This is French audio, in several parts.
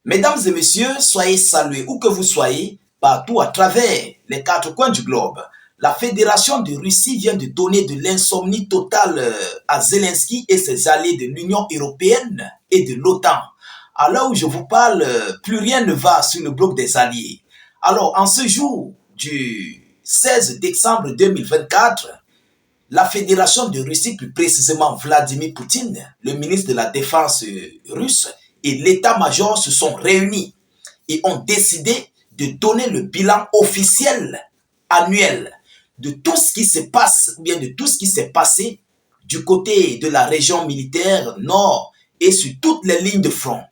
Mesdames et messieurs, soyez salués où que vous soyez, partout à travers les quatre coins du globe. La Fédération de Russie vient de donner de l'insomnie totale à Zelensky et ses alliés de l'Union européenne et de l'OTAN. À l'heure où je vous parle, plus rien ne va sur le bloc des alliés. Alors, en ce jour du 16 décembre 2024, la Fédération de Russie, plus précisément Vladimir Poutine, le ministre de la Défense russe, et l'état-major se sont réunis et ont décidé de donner le bilan officiel annuel de tout ce qui se passe, ou bien de tout ce qui s'est passé du côté de la région militaire nord et sur toutes les lignes de front.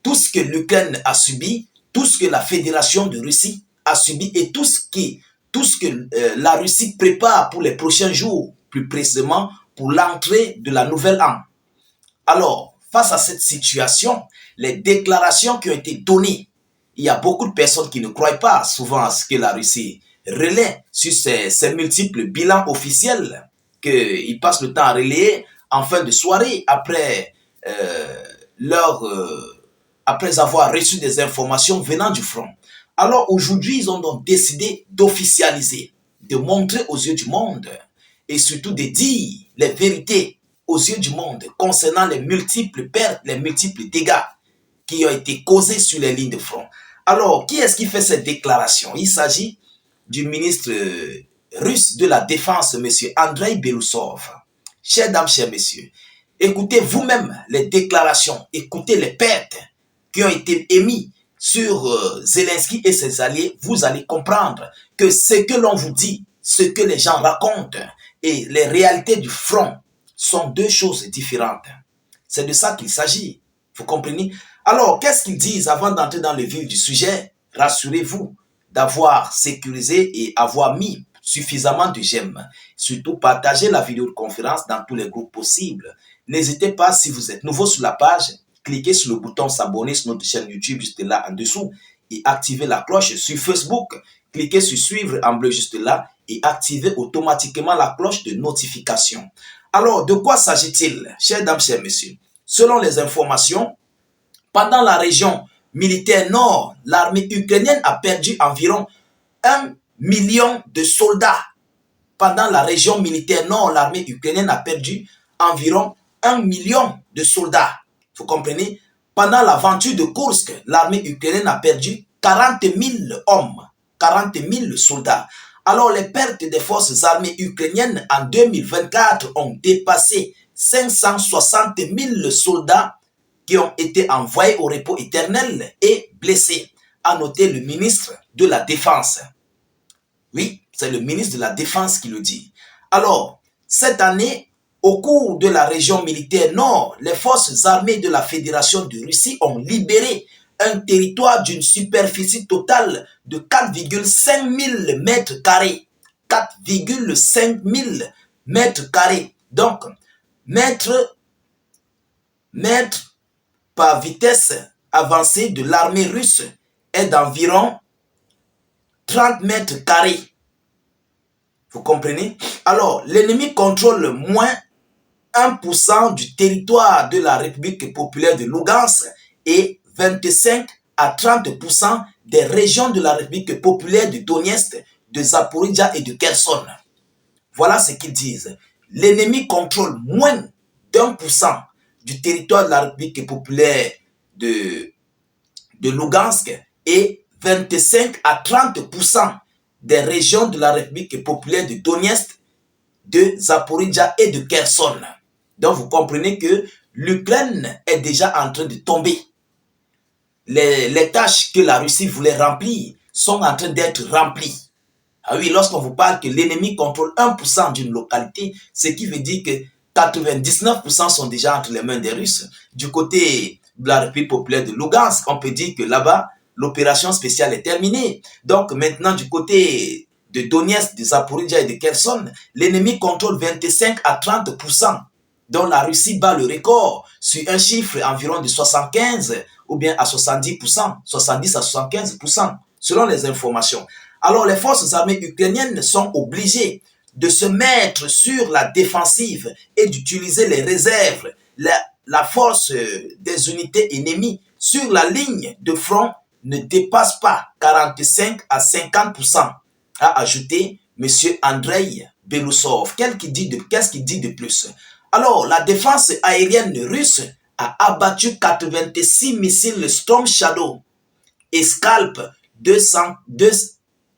Tout ce que l'Ukraine a subi, tout ce que la Fédération de Russie a subi et tout ce que la Russie prépare pour les prochains jours, plus précisément pour l'entrée de la nouvelle an. Alors, face à cette situation, les déclarations qui ont été données, il y a beaucoup de personnes qui ne croient pas souvent à ce que la Russie relaie sur ces multiples bilans officiels qu'ils passent le temps à relayer en fin de soirée après après avoir reçu des informations venant du front. Alors aujourd'hui, ils ont donc décidé d'officialiser, de montrer aux yeux du monde et surtout de dire les vérités aux yeux du monde concernant les multiples pertes, les multiples dégâts qui ont été causés sur les lignes de front. Alors, qui est-ce qui fait cette déclaration? Il s'agit du ministre russe de la Défense, M. Andrei Belousov. Chers dames, chers messieurs, écoutez vous-même les déclarations, écoutez les pertes qui ont été émises sur Zelensky et ses alliés. Vous allez comprendre que ce que l'on vous dit, ce que les gens racontent et les réalités du front sont deux choses différentes. C'est de ça qu'il s'agit. Vous comprenez? Alors, qu'est-ce qu'ils disent avant d'entrer dans le vif du sujet? Rassurez-vous d'avoir sécurisé et avoir mis suffisamment de j'aime. Surtout, partagez la vidéoconférence dans tous les groupes possibles. N'hésitez pas, si vous êtes nouveau sur la page, cliquez sur le bouton s'abonner sur notre chaîne YouTube juste là en dessous et activez la cloche sur Facebook. Cliquez sur suivre en bleu juste là et activez automatiquement la cloche de notification. Alors, de quoi s'agit-il, chers dames, chers messieurs? Selon les informations, pendant la région militaire nord, l'armée ukrainienne a perdu environ 1 million de soldats. Pendant la région militaire nord, l'armée ukrainienne a perdu environ 1 million de soldats. Vous comprenez? Pendant l'aventure de Kursk, l'armée ukrainienne a perdu 40 000 hommes, 40 000 soldats. Alors, les pertes des forces armées ukrainiennes en 2024 ont dépassé 560 000 soldats qui ont été envoyés au repos éternel et blessés, a noté le ministre de la Défense. Oui, c'est le ministre de la Défense qui le dit. Alors, cette année, au cours de la région militaire nord, les forces armées de la Fédération de Russie ont libéré un territoire d'une superficie totale de 4,5 000 mètres carrés. 4,5 000 mètres carrés. Donc, mètre par vitesse avancée de l'armée russe est d'environ 30 mètres carrés. Vous comprenez? Alors, l'ennemi contrôle moins 1% du territoire de la République populaire de Lugansk et 25 à 30% des régions de la République populaire de Donetsk, de Zaporizhzhia et de Kherson. Voilà ce qu'ils disent. L'ennemi contrôle moins d'1% du territoire de la République populaire de Lugansk et 25 à 30% des régions de la République populaire de Donetsk, de Zaporizhzhia et de Kherson. Donc vous comprenez que l'Ukraine est déjà en train de tomber. Les tâches que la Russie voulait remplir sont en train d'être remplies. Ah oui, lorsqu'on vous parle que l'ennemi contrôle 1% d'une localité, ce qui veut dire que 99% sont déjà entre les mains des Russes. Du côté de la République populaire de Lugansk, on peut dire que là-bas, l'opération spéciale est terminée. Donc maintenant, du côté de Donetsk, de Zaporizhzhia et de Kherson, l'ennemi contrôle 25 à 30%, dont la Russie bat le record sur un chiffre environ de 75 ou bien à 70%, 70 à 75%, selon les informations. Alors les forces armées ukrainiennes sont obligées de se mettre sur la défensive et d'utiliser les réserves, la force des unités ennemies sur la ligne de front ne dépasse pas 45 à 50%, a ajouté M. Andrei Belousov. Qu'est-ce qu'il dit de plus? Alors, la défense aérienne russe a abattu 86 missiles Storm Shadow et Scalp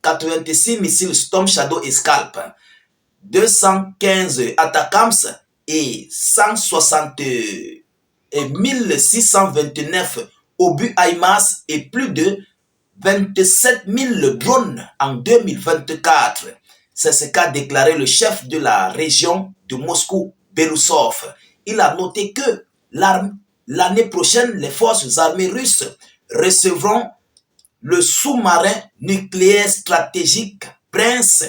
86 missiles Storm Shadow et Scalp, 215 Atacams et 1629 obus HIMARS et plus de 27 000 drones en 2024. C'est ce qu'a déclaré le chef de la région de Moscou, Belousov. Il a noté que l'année prochaine, les forces armées russes recevront le sous-marin nucléaire stratégique Prince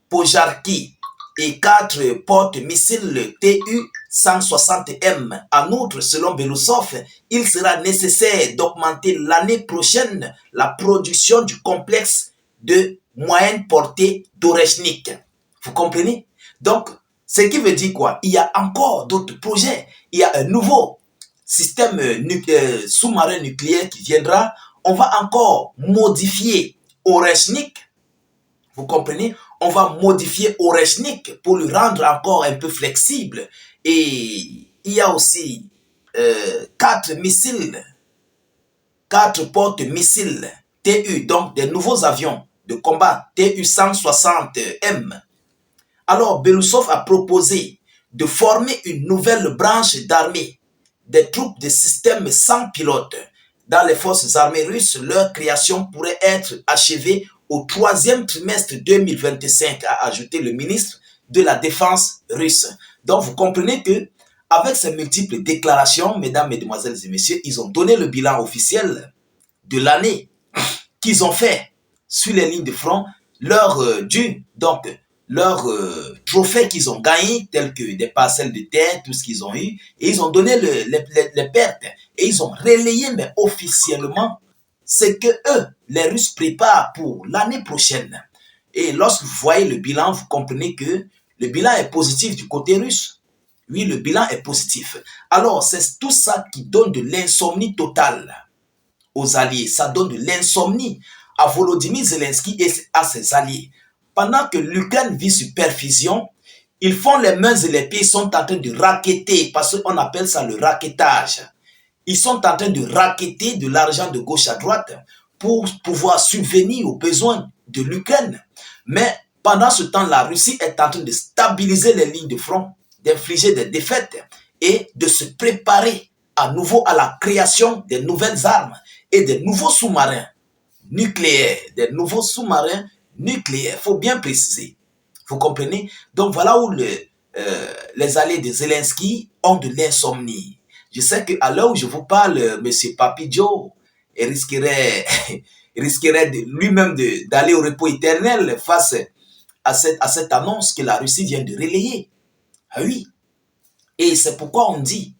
Pojarki et 4 porte-missiles Tu-160M. En outre, selon Belousov, il sera nécessaire d'augmenter l'année prochaine la production du complexe de moyenne portée d'Oreshnik. Vous comprenez? Donc, ce qui veut dire quoi? Il y a encore d'autres projets. Il y a un nouveau système sous-marin nucléaire qui viendra. On va encore modifier Oreshnik. Vous comprenez? On va modifier Oreshnik pour le rendre encore un peu flexible. Et il y a aussi 4 porte-missiles TU, donc des nouveaux avions de combat Tu-160M. Alors, Belousov a proposé de former une nouvelle branche d'armée, des troupes de système sans pilote. Dans les forces armées russes, leur création pourrait être achevée au 3e trimestre 2025, a ajouté le ministre de la Défense russe. Donc, vous comprenez que avec ces multiples déclarations, mesdames, mesdemoiselles et messieurs, ils ont donné le bilan officiel de l'année qu'ils ont fait sur les lignes de front, leur trophées qu'ils ont gagnés, tels que des parcelles de terre, tout ce qu'ils ont eu, et ils ont donné les pertes, et ils ont relayé, mais officiellement, ce que eux, les Russes, préparent pour l'année prochaine. Et lorsque vous voyez le bilan, vous comprenez que le bilan est positif du côté russe. Oui, le bilan est positif. Alors, c'est tout ça qui donne de l'insomnie totale aux alliés. Ça donne de l'insomnie à Volodymyr Zelensky et à ses alliés. Pendant que l'Ukraine vit sur perfusion, ils font les mains et les pieds, ils sont en train de racketter, parce qu'on appelle ça le rackettage. Ils sont en train de racketter de l'argent de gauche à droite pour pouvoir subvenir aux besoins de l'Ukraine. Mais pendant ce temps, la Russie est en train de stabiliser les lignes de front, d'infliger des défaites et de se préparer à nouveau à la création des nouvelles armes et des nouveaux sous-marins nucléaires. Des nouveaux sous-marins nucléaires, il faut bien préciser. Vous comprenez? Donc voilà où les alliés de Zelensky ont de l'insomnie. Je sais qu'à l'heure où je vous parle, M. Papidjo risquerait lui-même d'aller au repos éternel face à cette annonce que la Russie vient de relayer. Ah oui. Et c'est pourquoi on dit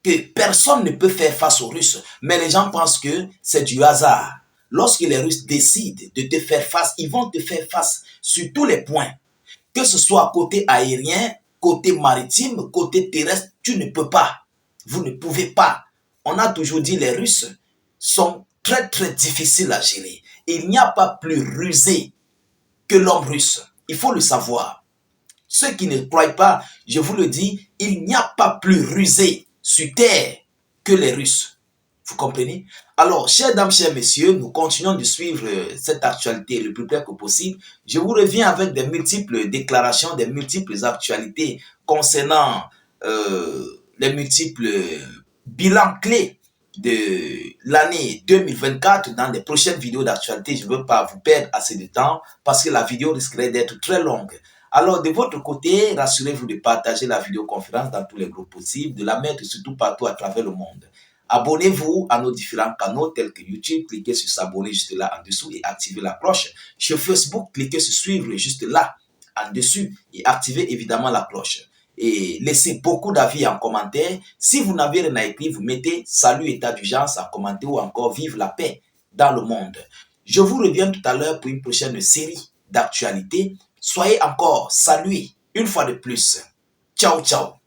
que personne ne peut faire face aux Russes. Mais les gens pensent que c'est du hasard. Lorsque les Russes décident de te faire face, ils vont te faire face sur tous les points. Que ce soit côté aérien, côté maritime, côté terrestre, tu ne peux pas. Vous ne pouvez pas. On a toujours dit les Russes sont très très difficiles à gérer. Il n'y a pas plus rusé que l'homme russe. Il faut le savoir. Ceux qui ne croient pas, je vous le dis, il n'y a pas plus rusé sur terre que les Russes. Vous comprenez? Alors, chers dames, chers messieurs, nous continuons de suivre cette actualité le plus près que possible. Je vous reviens avec des multiples déclarations, des multiples actualités concernant les multiples bilans clés de l'année 2024 dans les prochaines vidéos d'actualité. Je ne veux pas vous perdre assez de temps parce que la vidéo risquerait d'être très longue. Alors, de votre côté, rassurez-vous de partager la vidéoconférence dans tous les groupes possibles, de la mettre surtout partout à travers le monde. Abonnez-vous à nos différents canaux tels que YouTube, cliquez sur s'abonner juste là en dessous et activez la cloche. Sur Facebook, cliquez sur suivre juste là en dessus et activez évidemment la cloche. Et laissez beaucoup d'avis en commentaire. Si vous n'avez rien à écrire, vous mettez salut état d'urgence en commentaire ou encore vive la paix dans le monde. Je vous reviens tout à l'heure pour une prochaine série d'actualités. Soyez encore salués une fois de plus. Ciao, ciao.